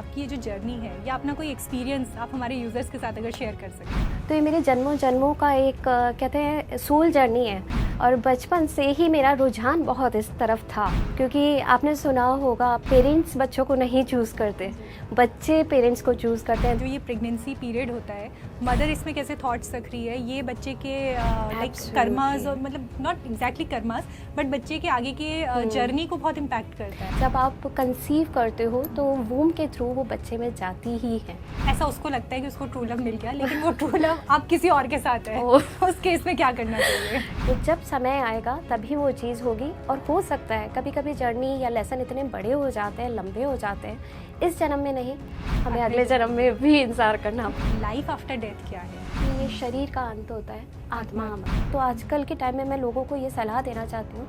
आपकी ये जो जर्नी है या अपना कोई एक्सपीरियंस आप हमारे यूज़र्स के साथ अगर शेयर कर सकें। तो ये मेरे जन्मों जन्मों का एक कहते हैं सोल जर्नी है। और बचपन से ही मेरा रुझान बहुत इस तरफ था, क्योंकि आपने सुना होगा पेरेंट्स बच्चों को नहीं चूज़ करते, बच्चे पेरेंट्स को चूज़ करते हैं। जो ये प्रेगनेंसी पीरियड होता है, मदर इसमें कैसे थॉट्स रख रही है, ये बच्चे के लाइक कर्मास, और मतलब नॉट एग्जैक्टली कर्मास बट बच्चे के आगे के जर्नी को बहुत इम्पैक्ट करता है। जब आप कंसीव करते हो तो वूम के थ्रू वो बच्चे में जाती ही है। ऐसा उसको लगता है कि उसको ट्रू लव मिल गया, लेकिन वो ट्रू लव आप किसी और के साथ है। उस केस में क्या करना चाहिए? तो जब समय आएगा तभी वो चीज़ होगी। और हो सकता है कभी कभी जर्नी या लेसन इतने बड़े हो जाते हैं, लंबे हो जाते हैं, इस जन्म में नहीं, हमें अगले जन्म में भी इंतजार करना। लाइफ आफ्टर डेथ क्या है? ये शरीर का अंत होता है, आत्मा अमर। तो आजकल के टाइम में मैं लोगों को ये सलाह देना चाहती हूँ,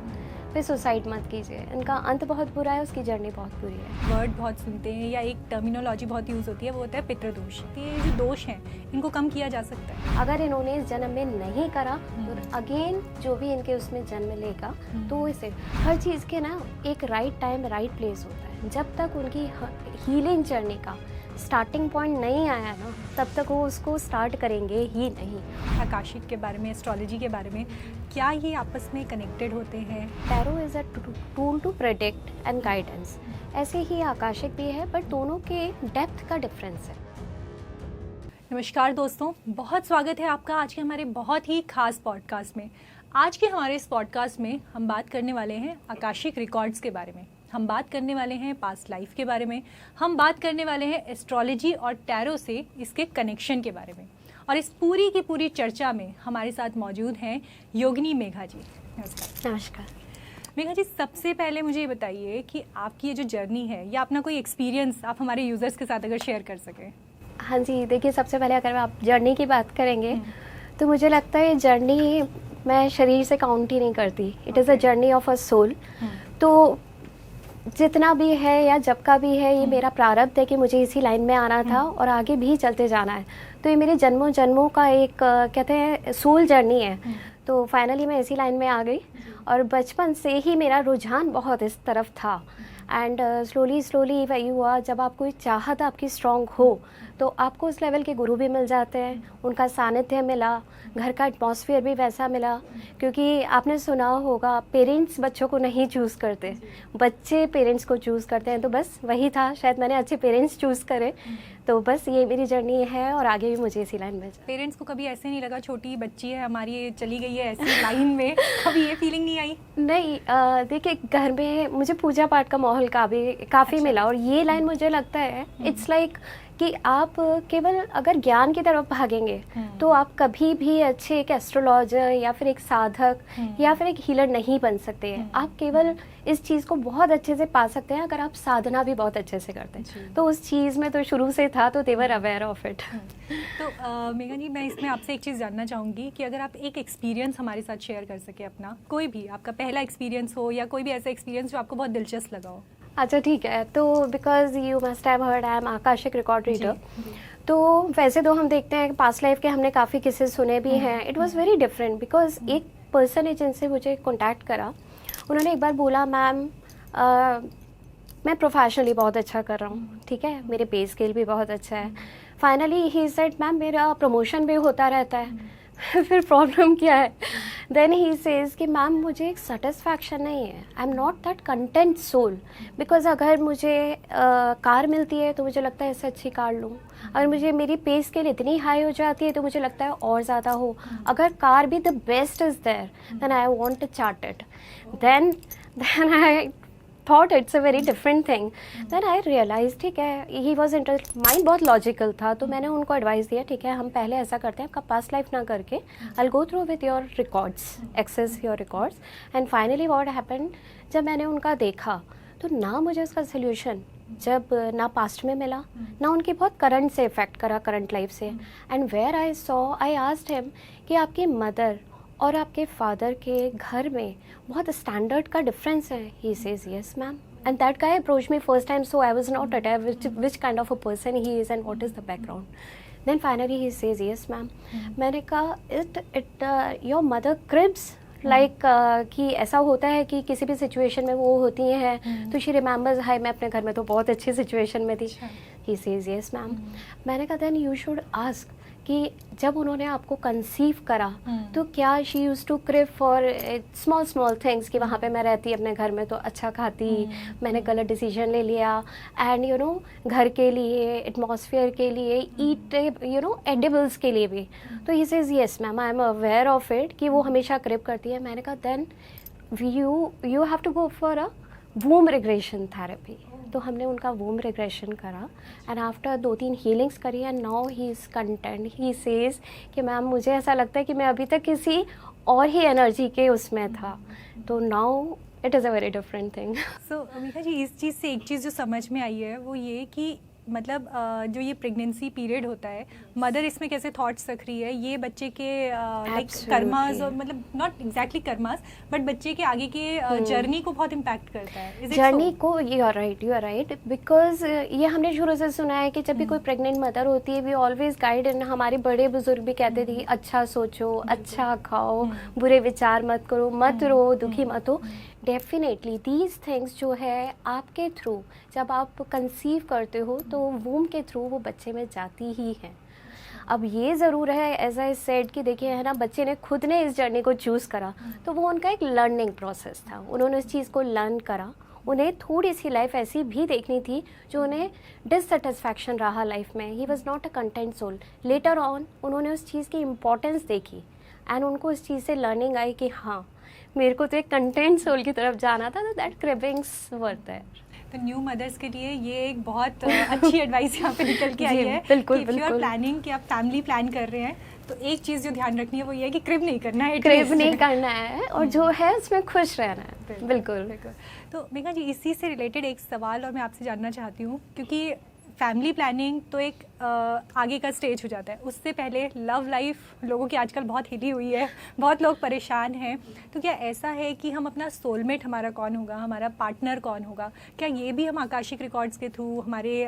फिर सुसाइड मत कीजिए। इनका अंत बहुत बुरा है, उसकी जर्नी बहुत बुरी है। वर्ड बहुत सुनते हैं या एक टर्मिनोलॉजी बहुत यूज़ होती है, वो होता है पितृदोष। ये जो दोष हैं इनको कम किया जा सकता है। अगर इन्होंने इस जन्म में नहीं करा तो अगेन जो भी इनके उसमें जन्म लेगा तो इसे हर चीज़ के ना एक राइट टाइम राइट प्लेस होता है। जब तक उनकी हीलिंग जर्नी का स्टार्टिंग पॉइंट नहीं आया ना, तब तक वो उसको स्टार्ट करेंगे ही नहीं। आकाशिक के बारे में, एस्ट्रोलॉजी के बारे में, क्या ये आपस में कनेक्टेड होते हैं? Tarot is a tool to predict and guidance. ऐसे ही आकाशिक भी है, बट दोनों के डेप्थ का डिफरेंस है। नमस्कार दोस्तों, बहुत स्वागत है आपका आज के हमारे बहुत ही खास पॉडकास्ट में। आज के हमारे इस पॉडकास्ट में हम बात करने वाले हैं आकाशिक रिकॉर्ड्स के बारे में, हम बात करने वाले हैं पास्ट लाइफ के बारे में, हम बात करने वाले हैं एस्ट्रोलॉजी और टैरो से इसके कनेक्शन के बारे में। और इस पूरी की पूरी चर्चा में हमारे साथ मौजूद हैं योगिनी मेघा जी। नमस्कार। नमस्कार। मेघा जी, सबसे पहले मुझे ये बताइए कि आपकी ये जो जर्नी है या अपना कोई एक्सपीरियंस आप हमारे यूज़र्स के साथ अगर शेयर कर सकें। हाँ जी, देखिए, सबसे पहले अगर आप जर्नी की बात करेंगे तो मुझे लगता है जर्नी मैं शरीर से काउंट ही नहीं करती। It is a journey of a soul. तो जितना भी है या जब का भी है, ये मेरा प्रारब्ध है कि मुझे इसी लाइन में आना था और आगे भी चलते जाना है। तो ये मेरे जन्मों जन्मों का एक कहते हैं सोल जर्नी है। तो फाइनली मैं इसी लाइन में आ गई। और बचपन से ही मेरा रुझान बहुत इस तरफ था। एंड स्लोली वही हुआ, जब आप कोई चाहत आपकी स्ट्रॉन्ग हो तो आपको उस लेवल के गुरु भी मिल जाते हैं, उनका सानिध्य मिला, घर का एटमॉस्फेयर भी वैसा मिला। क्योंकि आपने सुना होगा पेरेंट्स बच्चों को नहीं चूज़ करते, बच्चे पेरेंट्स को चूज़ करते हैं। तो बस वही था, शायद मैंने अच्छे पेरेंट्स चूज़ करे। तो बस ये मेरी जर्नी है और आगे भी मुझे इसी लाइन में। पेरेंट्स को कभी ऐसे नहीं लगा छोटी बच्ची है हमारी, ये चली गई है ऐसी लाइन में, कभी ये फीलिंग नहीं आई? नहीं, देखिए, घर में मुझे पूजा पाठ का माहौल काफ़ी मिला। और ये लाइन मुझे लगता है इट्स लाइक कि आप केवल अगर ज्ञान की तरफ भागेंगे तो आप कभी भी अच्छे एक एस्ट्रोलॉजर या फिर एक साधक या फिर एक हीलर नहीं बन सकते हैं। आप केवल इस चीज़ को बहुत अच्छे से पा सकते हैं अगर आप साधना भी बहुत अच्छे से करते हैं। तो उस चीज़ में तो शुरू से था, तो दे वर अवेयर ऑफ इट। तो मेघा जी, मैं इसमें आपसे एक चीज़ जानना चाहूँगी कि अगर आप एक एक्सपीरियंस हमारे साथ शेयर कर सके अपना, कोई भी आपका पहला एक्सपीरियंस हो या कोई भी ऐसा एक्सपीरियंस जो आपको बहुत दिलचस्प लगा हो। अच्छा, ठीक है। तो because you must have heard I am Akashic record reader. तो वैसे तो हम देखते हैं पास्ट लाइफ के हमने काफ़ी किस्से सुने भी हैं। It was very different because एक पर्सन है जिनसे मुझे कांटेक्ट करा, उन्होंने एक बार बोला, मैम मैं प्रोफेशनली बहुत अच्छा कर रहा हूँ, ठीक है, मेरे पे स्केल भी बहुत अच्छा है। फाइनली ही सेड, मैम मेरा प्रमोशन भी होता रहता है। फिर प्रॉब्लम क्या है? देन ही सेज कि मैम मुझे एक सेटिस्फैक्शन नहीं है, I am not that content soul. Because अगर मुझे कार मिलती है तो मुझे लगता है इससे अच्छी कार लूँ, अगर मुझे मेरी पे स्केल इतनी हाई हो जाती है तो मुझे लगता है और ज़्यादा हो, अगर कार भी the best is there then I want to chart it. Then I thought it's a very different thing. Then I realize, ठीक है, ही वॉज इंटरेस्ट, माइंड बहुत लॉजिकल था। तो मैंने उनको एडवाइस दिया, ठीक है, हम पहले ऐसा करते हैं, आपका पास्ट लाइफ ना करके I go through with your records, access your records. And finally what happened, जब मैंने उनका देखा तो ना मुझे उसका सोल्यूशन जब ना पास्ट में मिला, ना उनकी बहुत करंट से इफेक्ट करा, करंट लाइफ से। And where I saw, I asked him कि आपकी मदर और आपके फादर के घर में बहुत स्टैंडर्ड का डिफरेंस है? ही says yes ma'am. And that guy approach me first time, so I was not aware which kind of a person he is and what is the background. Then finally he says yes ma'am. मैंने कहा your mother cribs like कि ऐसा होता है कि किसी भी situation में वो होती हैं तो शी रिमेंबर्स, हाय मैं अपने घर में तो बहुत अच्छी सिचुएशन में थी। ही सेज यस मैम। मैंने कहा देन यू शुड आस्क कि जब उन्होंने आपको कंसीव करा तो क्या she use to crave for small small things कि वहाँ पे मैं रहती अपने घर में तो अच्छा खाती, मैंने गलत डिसीजन ले लिया, एंड यू नो घर के लिए, एटमॉस्फेयर के लिए, ईट यू नो एडिबल्स के लिए भी। तो he says yes ma'am, I am aware of it कि वो हमेशा क्रेव करती है। मैंने कहा then you have to go for a womb regression therapy. तो हमने उनका वूम रिग्रेशन करा एंड आफ्टर 2-3 हीलिंग्स करी and now he is content. He says कि मैम मुझे ऐसा लगता है कि मैं अभी तक किसी और ही एनर्जी के उसमें था। तो now it is a very different thing. So Mika ji, इस चीज़ से एक चीज़ जो समझ में आई है वो ये कि मतलब जो ये प्रेगनेंसी पीरियड होता है, मदर इसमें कैसे थॉट्स रख रही है, ये बच्चे के लाइक कर्मास, और मतलब नॉट एग्जैक्टली कर्मास बट बच्चे के आगे के जर्नी को बहुत इम्पैक्ट करता है। जर्नी को, यू आर राइट बिकॉज ये हमने शुरू से सुना है कि जब भी कोई प्रेग्नेंट मदर होती है वी ऑलवेज गाइड, एंड हमारे बड़े बुजुर्ग भी कहते थे अच्छा सोचो, अच्छा खाओ, बुरे विचार मत करो, मत रो, दुखी मत हो। डेफिनेटली दीज थिंग्स जो है आपके थ्रू जब आप कंसीव करते हो तो वूम के थ्रू वो बच्चे में जाती ही हैं। अब ये ज़रूर है एज आई सेड कि देखिए है ना, बच्चे ने खुद ने इस जर्नी को चूज़ करा तो वो उनका एक लर्निंग प्रोसेस था, उन्होंने इस चीज़ को लर्न करा। उन्हें थोड़ी सी लाइफ ऐसी भी देखनी थी जो उन्हें डिससेटिस्फैक्शन रहा लाइफ में। He was not a content soul. Later on उन्होंने उस चीज़ की इम्पोर्टेंस देखी एंड उनको इस चीज़ से लर्निंग आई कि हाँ मेरे को तो एक कंटेंट सोल की तरफ जाना था, तो दैट क्रेविंग्स वर्थ है। तो न्यू मदर्स के लिए ये एक बहुत अच्छी एडवाइस यहाँ पे निकल के आई है। बिल्कुल, कि इफ यू आर प्लानिंग कि आप फैमिली प्लान कर रहे हैं तो एक चीज़ जो ध्यान रखनी है वो ये है कि क्रिव नहीं करना है, क्रिव नहीं करना है और जो है उसमें खुश रहना है। बिल्कुल। तो मीका जी, इसी से रिलेटेड एक सवाल और मैं आपसे जानना चाहती हूँ, क्योंकि फैमिली प्लानिंग तो एक आगे का स्टेज हो जाता है, उससे पहले लव लाइफ लोगों की आजकल बहुत हिली हुई है, बहुत लोग परेशान हैं। तो क्या ऐसा है कि हम अपना सोलमेट हमारा कौन होगा, हमारा पार्टनर कौन होगा, क्या ये भी हम आकाशिक रिकॉर्ड्स के थ्रू हमारे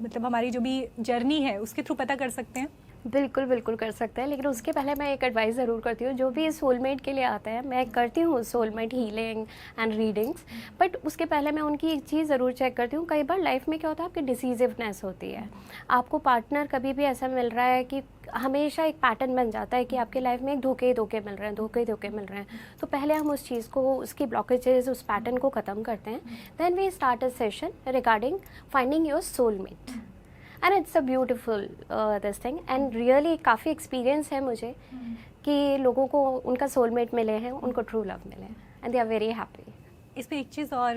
मतलब हमारी जो भी जर्नी है उसके थ्रू पता कर सकते हैं? बिल्कुल कर सकते हैं, लेकिन उसके पहले मैं एक एडवाइस ज़रूर करती हूँ। जो भी सोलमेट के लिए आता है मैं करती हूँ soulmate healing and readings, but उसके पहले मैं उनकी एक चीज़ ज़रूर चेक करती हूँ। कई बार लाइफ में क्या होता है, आपकी डिसीजिवनेस होती है, आपको पार्टनर कभी भी ऐसा मिल रहा है कि हमेशा एक पैटर्न बन जाता है कि आपके लाइफ में एक धोखे मिल रहे हैं, धोखे मिल रहे हैं। तो पहले हम उस चीज़ को, उसकी ब्लॉकेजेस, उस पैटर्न को ख़त्म करते हैं। Then we start a session regarding finding your soulmate and it's a beautiful this thing and really काफ़ी एक्सपीरियंस है मुझे कि लोगों को उनका सोलमेट मिले हैं, उनको ट्रू लव मिले हैं and they are very happy. इसमें एक चीज़ और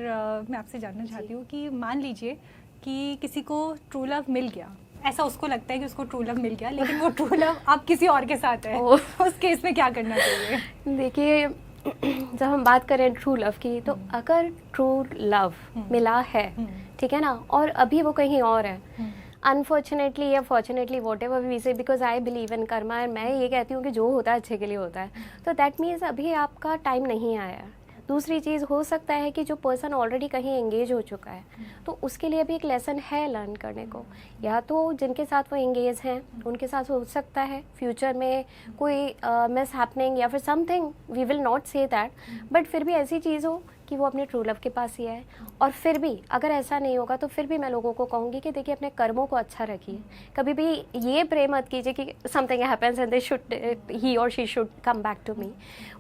मैं आपसे जानना चाहती हूँ कि मान लीजिए कि किसी को ट्रू लव मिल गया, ऐसा उसको लगता है कि उसको ट्रू लव मिल गया, लेकिन वो ट्रू लव अब किसी और के साथ है, उस केस में क्या करना चाहिए? देखिए जब हम बात करें ट्रू लव की, तो अगर ट्रू लव मिला है, ठीक है ना, और अभी वो कहीं और है, अनफॉर्चुनेटली या फॉर्चुनेटली वॉट एवर वी से, because I believe in Karma and मैं ये कहती हूँ कि जो होता है अच्छे के लिए होता है, तो दैट मीन्स अभी आपका टाइम नहीं आया। दूसरी चीज़ हो सकता है कि जो पर्सन ऑलरेडी कहीं एंगेज हो चुका है तो उसके लिए भी एक लेसन है लर्न करने को, या तो जिनके साथ वो एंगेज हैं उनके साथ हो सकता है फ्यूचर में कोई मिस हैपनिंग या फिर something, we will not say that, but फिर भी ऐसी चीज़ हो कि वो अपने ट्रू लव के पास ही है। और फिर भी अगर ऐसा नहीं होगा तो फिर भी मैं लोगों को कहूँगी कि देखिए अपने कर्मों को अच्छा रखिए, कभी भी ये प्रे मत कीजिए कि something happens and they should, he और she should come back to me.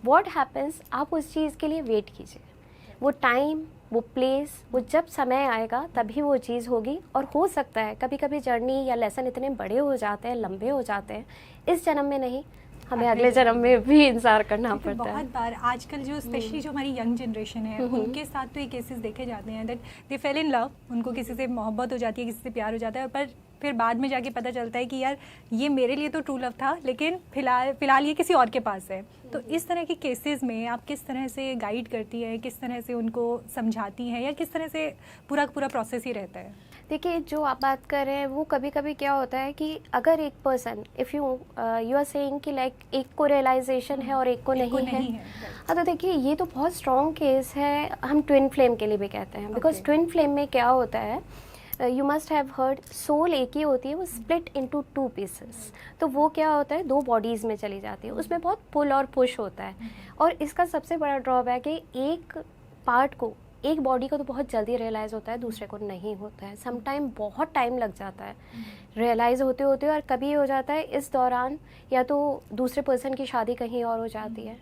What happens, आप उस चीज़ के लिए वेट कीजिए, वो टाइम, वो प्लेस, वो जब समय आएगा तभी वो चीज़ होगी। और हो सकता है कभी कभी जर्नी या लेसन इतने बड़े हो जाते हैं, लंबे हो जाते हैं, इस जन्म में नहीं, हमें अगले जन्म में भी इंतजार करना पड़ता है। बहुत बार आजकल जो स्पेशली जो हमारी यंग जनरेशन है उनके साथ तो ये केसेस देखे जाते हैं that they fail in love, उनको किसी से मोहब्बत हो जाती है, किसी से प्यार हो जाता है, पर फिर बाद में जाके पता चलता है कि यार ये मेरे लिए तो ट्रू लव था लेकिन फिलहाल ये किसी और के पास है। तो इस तरह के केसेस में आप किस तरह से गाइड करती है, किस तरह से उनको समझाती हैं, या किस तरह से पूरा प्रोसेस ही रहता है? देखिए जो आप बात कर रहे हैं वो कभी कभी क्या होता है कि अगर एक person, if you are saying कि लाइक एक को रियलाइजेशन है और एक को नहीं है, हाँ, तो देखिए ये तो बहुत स्ट्रॉन्ग केस है, हम ट्विन फ्लेम के लिए भी कहते हैं, बिकॉज ट्विन फ्लेम में क्या होता है, you must have heard, soul एक ही होती है, वो स्प्लिट इनटू 2 पीसेस। तो वो क्या होता है, 2 बॉडीज़ में चली जाती है, उसमें बहुत पुल और पुश होता है। और इसका सबसे बड़ा ड्रॉबैक है एक पार्ट को एक बॉडी को तो बहुत जल्दी रियलाइज़ होता है, दूसरे को नहीं होता है, सम टाइम बहुत टाइम लग जाता है रियलाइज़ होते होते। और कभी हो जाता है इस दौरान या तो दूसरे पर्सन की शादी कहीं और हो जाती है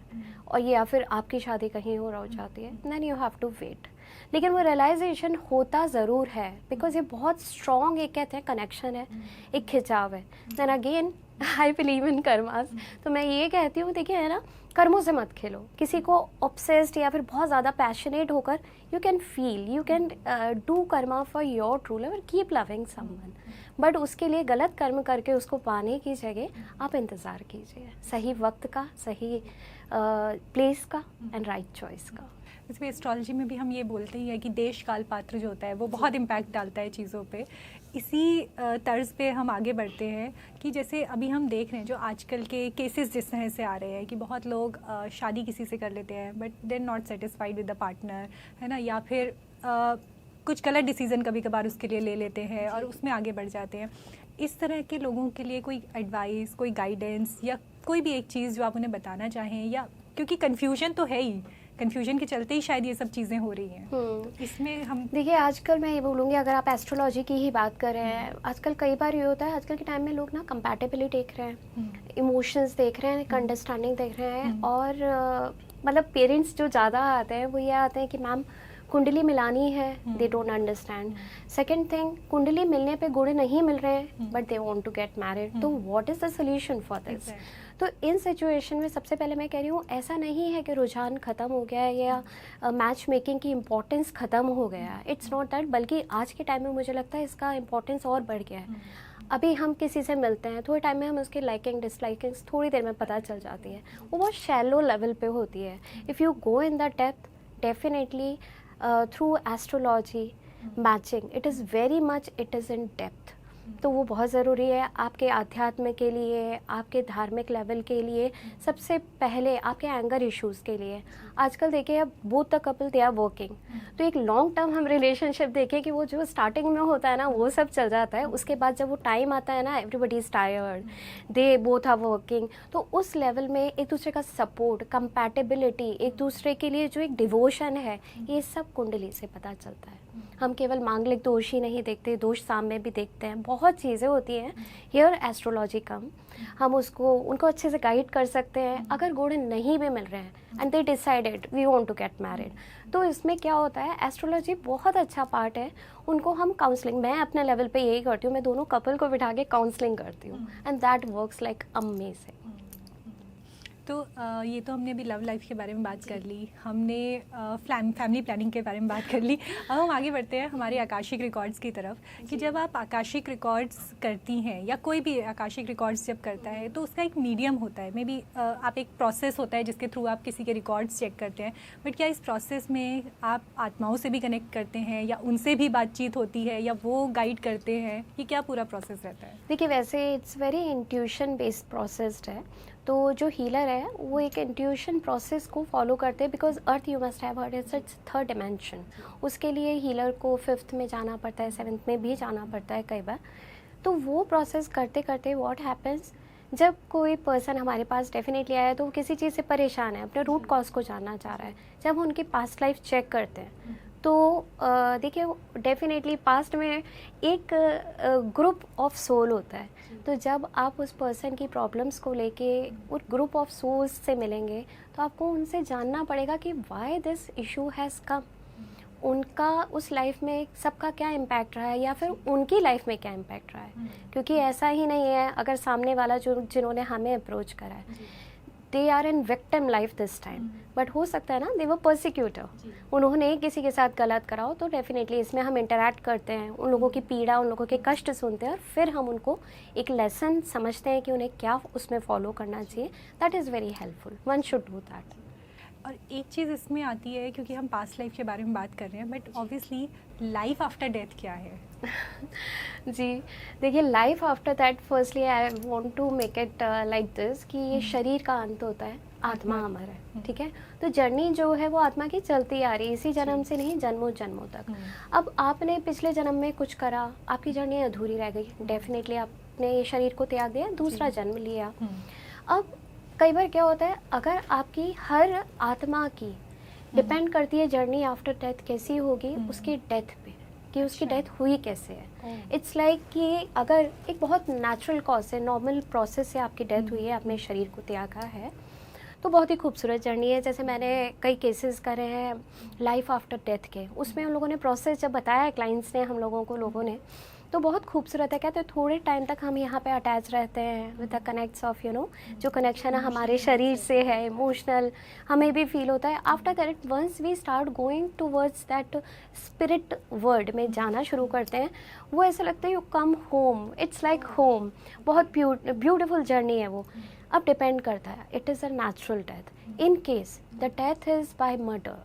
और या फिर आपकी शादी कहीं और हो जाती है, then you have to wait. लेकिन वो रियलाइजेशन होता ज़रूर है, बिकॉज ये बहुत स्ट्रॉन्ग एक कहते हैं कनेक्शन है, एक खिंचाव है। Then again I believe in karmas, तो मैं ये कहती हूँ देखिए है ना, कर्मों से मत खेलो, किसी को ऑब्सेस्ड या फिर बहुत ज़्यादा पैशनेट होकर you can feel, you can do Karma for your true love, keep loving someone, but उसके लिए गलत कर्म करके उसको पाने की जगह आप इंतज़ार कीजिए सही वक्त का, सही प्लेस का एंड राइट चॉइस का। इसमें एस्ट्रोलॉजी में भी हम ये बोलते ही हैं कि देश काल पात्र जो होता है वो बहुत इम्पैक्ट डालता है चीज़ों पे। इसी तर्ज पे हम आगे बढ़ते हैं कि जैसे अभी हम देख रहे हैं जो आजकल के केसेस जिस तरह से आ रहे हैं कि बहुत लोग शादी किसी से कर लेते हैं but they are not satisfied with the partner, है ना, या फिर कुछ गलत डिसीज़न कभी कभार उसके लिए ले लेते हैं और उसमें आगे बढ़ जाते हैं। इस तरह के लोगों के लिए कोई एडवाइस, कोई गाइडेंस या कोई भी एक चीज़ जो आप उन्हें बताना चाहें, या क्योंकि कन्फ्यूजन तो है ही, कन्फ्यूजन के चलते ही शायद ये सब चीज़ें हो रही हैं। इसमें हम देखिए आजकल मैं ये बोलूँगी, अगर आप एस्ट्रोलॉजी की ही बात कर रहे हैं, आजकल कई बार ये होता है, आजकल के टाइम में लोग ना कंपैटिबिलिटी देख रहे हैं, इमोशंस देख रहे हैं, एक अंडरस्टैंडिंग देख रहे हैं, और मतलब पेरेंट्स जो ज़्यादा आते हैं वो ये आते हैं कि मैम कुंडली मिलानी है, they don't understand. Second thing, kundli मिलने पे गुण नहीं मिल रहे हैं but they want to get married, तो what is the solution for this? तो इन सिचुएशन में सबसे पहले मैं कह रही हूँ, ऐसा नहीं है कि रुझान ख़त्म हो गया है या मैच मेकिंग की इम्पोर्टेंस ख़त्म हो गया है, इट्स नॉट दैट, बल्कि आज के टाइम में मुझे लगता है इसका इम्पोर्टेंस और बढ़ गया है। अभी हम किसी से मिलते हैं, थोड़े टाइम में हम उसकी लाइकिंग डिसलाइकिंग्स थोड़ी देर में पता चल जाती है, वो बहुत शैलो लेवल पे होती है। If you go in the depth, definitely through astrology matching, it is very much, it is in depth. तो वो बहुत ज़रूरी है आपके आध्यात्म के लिए, आपके धार्मिक लेवल के लिए, सबसे पहले आपके एंगर इश्यूज़ के लिए। आजकल देखिए अब both the couple they are working, तो एक लॉन्ग टर्म हम रिलेशनशिप देखें कि वो जो स्टार्टिंग में होता है ना वो सब चल जाता है, उसके बाद जब वो टाइम आता है ना, everybody is tired, they both are working, तो उस लेवल में एक दूसरे का सपोर्ट, कंपैटिबिलिटी, एक दूसरे के लिए जो एक डिवोशन है, ये सब कुंडली से पता चलता है। हम केवल मांगलिक दोष ही नहीं देखते, दोष सामने भी देखते हैं, बहुत चीज़ें होती हैं। हियर एस्ट्रोलॉजी कम, हम उनको अच्छे से गाइड कर सकते हैं। अगर गुण नहीं भी मिल रहे हैं and they decided we want to get married, तो इसमें क्या होता है, एस्ट्रोलॉजी बहुत अच्छा पार्ट है। उनको हम काउंसलिंग, मैं अपने लेवल पे यही करती हूँ, मैं दोनों कपल को बिठा के काउंसलिंग करती हूँ and that works like amazing. तो ये तो हमने अभी लव लाइफ के बारे में बात कर ली, हमने फैमिली प्लानिंग के बारे में बात कर ली। अब हम आगे बढ़ते हैं हमारे आकाशिक रिकॉर्ड्स की तरफ कि जब आप आकाशिक रिकॉर्ड्स करती हैं या कोई भी आकाशिक रिकॉर्ड्स जब करता है तो उसका एक मीडियम होता है, मे बी आप एक प्रोसेस होता है जिसके थ्रू आप किसी के रिकॉर्ड्स चेक करते हैं, बट क्या इस प्रोसेस में आप आत्माओं से भी कनेक्ट करते हैं या उनसे भी बातचीत होती है या वो गाइड करते हैं, ये क्या पूरा प्रोसेस रहता है? देखिए वैसे it's very intuition based processed है, तो जो हीलर है वो एक इंट्यूशन प्रोसेस को फॉलो करते हैं, because earth you must have heard it's third dimension. उसके लिए हीलर को 5th में जाना पड़ता है, 7th में भी जाना पड़ता है कई बार। तो वो प्रोसेस करते करते व्हाट हैपेंस, जब कोई पर्सन हमारे पास डेफिनेटली आया तो वो किसी चीज़ से परेशान है, अपने रूट कॉज को जानना चाह रहा है, जब उनकी पास्ट लाइफ चेक करते हैं तो देखिए डेफिनेटली पास्ट में एक ग्रुप ऑफ सोल होता है। तो जब आप उस पर्सन की प्रॉब्लम्स को लेके उस ग्रुप ऑफ सोल्स से मिलेंगे तो आपको उनसे जानना पड़ेगा कि why this issue has come, उनका उस लाइफ में सबका क्या इम्पैक्ट रहा है या फिर उनकी लाइफ में क्या इम्पैक्ट रहा है। क्योंकि ऐसा ही नहीं है अगर सामने वाला जिन्होंने हमें अप्रोच करा है they are in victim life this time, but हो सकता है ना दे वर परसिक्यूटर, उन्होंने किसी के साथ गलत करा हो, तो डेफिनेटली इसमें हम इंटरैक्ट करते हैं, उन लोगों की पीड़ा, उन लोगों के कष्ट सुनते हैं और फिर हम उनको एक लेसन समझते हैं कि उन्हें क्या उसमें फॉलो करना चाहिए। That is very helpful, one should do that. और एक चीज़ इसमें आती है क्योंकि हम पास्ट लाइफ के बारे में बात कर रहे हैं, but obviously life after death क्या है? जी देखिए, life after that firstly I want to make it like this कि ये शरीर का अंत होता है, आत्मा अमर है, ठीक है। तो जर्नी जो है वो आत्मा की चलती आ रही है, इसी जन्म से नहीं, जन्मों जन्मों तक। अब आपने पिछले जन्म में कुछ करा, आपकी जर्नी अधूरी रह गई, डेफिनेटली आपने ये शरीर को त्याग दिया, दूसरा जन्म लिया। अब कई बार क्या होता है, अगर आपकी हर आत्मा की डिपेंड करती है जर्नी आफ्टर डेथ कैसी होगी उसकी डेथ पे, कि उसकी डेथ हुई कैसे है। इट्स लाइक कि अगर एक बहुत नेचुरल कॉज से, नॉर्मल प्रोसेस से आपकी डेथ हुई है, अपने शरीर को त्यागा है, तो बहुत ही खूबसूरत जर्नी है। जैसे मैंने कई केसेस करे हैं लाइफ आफ्टर डेथ के, उसमें हम लोगों ने प्रोसेस जब बताया है क्लाइंट्स ने, हम लोगों ने, तो बहुत खूबसूरत है। कहते हैं थोड़े टाइम तक हम यहाँ पे अटैच रहते हैं विद द कनेक्ट्स ऑफ जो कनेक्शन है हमारे शरीर से है, इमोशनल हमें भी फील होता है। After that once we start going towards that spirit world में जाना शुरू करते हैं, वो ऐसा लगता है you come home, it's like home. बहुत ब्यूटिफुल जर्नी है वो। अब डिपेंड करता है, it is a natural death. In case the death is by murder,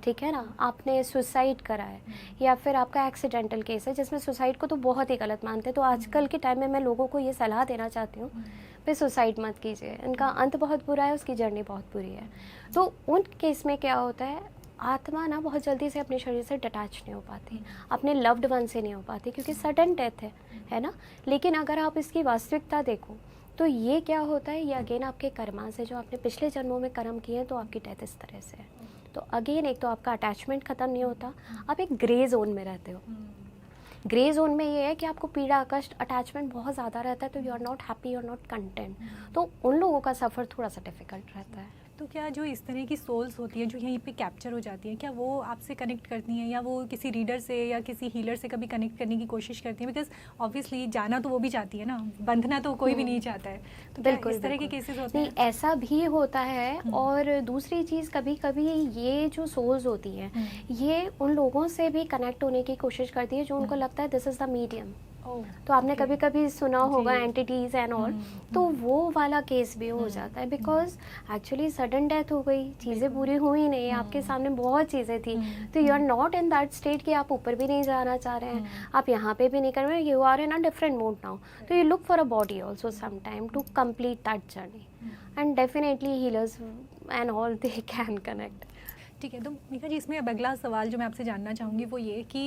ठीक है ना, आपने सुसाइड करा है, या फिर आपका एक्सीडेंटल केस है जिसमें सुसाइड को तो बहुत ही गलत मानते हैं, तो आजकल के टाइम में मैं लोगों को ये सलाह देना चाहती हूँ भाई सुसाइड मत कीजिए, इनका अंत बहुत बुरा है, उसकी जर्नी बहुत बुरी है। तो उन केस में क्या होता है, आत्मा ना बहुत जल्दी से अपने शरीर से डिटैच नहीं हो पाती, अपने लव्ड वन से नहीं हो पाती, क्योंकि सडन डेथ है ना। लेकिन अगर आप इसकी वास्तविकता देखो तो ये क्या होता है, ये अगेन आपके कर्मा से, जो आपने पिछले जन्मों में कर्म किए हैं, तो आपकी डेथ इस तरह से है। तो अगेन एक तो आपका अटैचमेंट ख़त्म नहीं होता, आप एक ग्रे जोन में रहते हो। ग्रे जोन में ये है कि आपको पीड़ा, कष्ट, अटैचमेंट बहुत ज़्यादा रहता है, तो you are not happy, you are not content. तो उन लोगों का सफ़र थोड़ा सा डिफ़िकल्ट रहता है। तो क्या जो इस तरह की सोल्स होती हैं जो यहीं पे कैप्चर हो जाती हैं, क्या वो आपसे कनेक्ट करती हैं, या वो किसी रीडर से या किसी हीलर से कभी कनेक्ट करने की कोशिश करती हैं? बिकॉज ऑब्वियसली जाना तो वो भी चाहती है ना, बंधना तो कोई भी नहीं चाहता है। तो बिल्कुल इस तरह के केसेस होते हैं? नहीं, ऐसा भी होता है। और दूसरी चीज़, कभी कभी ये जो सोल्स होती हैं, ये उन लोगों से भी कनेक्ट होने की कोशिश करती है जो उनको लगता है दिस इज़ द मीडियम। तो आपने कभी कभी सुना होगा एंटिटीज एंड ऑल, तो वो वाला केस भी हो जाता है। बिकॉज एक्चुअली सडन डेथ हो गई, चीज़ें पूरी हुई नहीं, आपके सामने बहुत चीज़ें थी, तो you are not in that state कि आप ऊपर भी नहीं जाना चाह रहे हैं, आप यहाँ पे भी नहीं कर रहे हैं, you are in a different mode now. तो you look for a body also some time to complete that journey, and definitely healers and all they can connect. ठीक है। तो मीका जी, इसमें अब अगला सवाल जो मैं आपसे जानना चाहूँगी वो ये कि